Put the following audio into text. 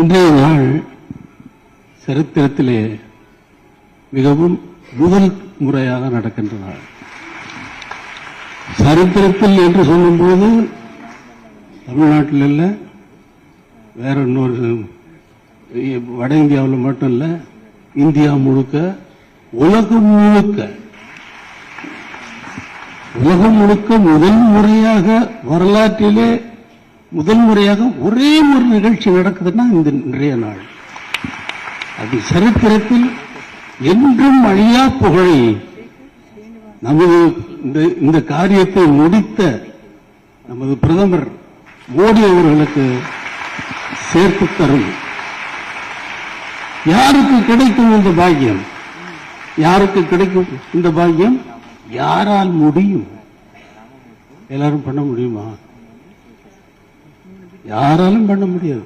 இன்றைய நாள் சரித்திரத்திலே மிகவும் முதல் முறையாக நடக்கின்ற நாள். சரித்திரத்தில் என்று சொல்லும்போது தமிழ்நாட்டில் இல்ல, வேற இன்னொரு வட இந்தியாவில் மட்டும் இல்ல, இந்தியா முழுக்க, உலகம் முழுக்க முதல் முறையாக வரலாற்றிலே முதல் முறையாக ஒரே ஒரு நிகழ்ச்சி நடக்குதுன்னா இந்த இன்றைய நாள். அது சரித்திரத்தில் என்றும் அழியா புகழை நமது இந்த காரியத்தை முடித்த நமது பிரதமர் மோடி அவர்களுக்கு சேர்த்து தரும். யாருக்கு கிடைக்கும் இந்த பாக்கியம்? யாருக்கு கிடைக்கும் இந்த பாக்கியம்? யாரால் முடியும்? எல்லாரும் பண்ண முடியுமா? யாராலும் பண்ண முடியாது.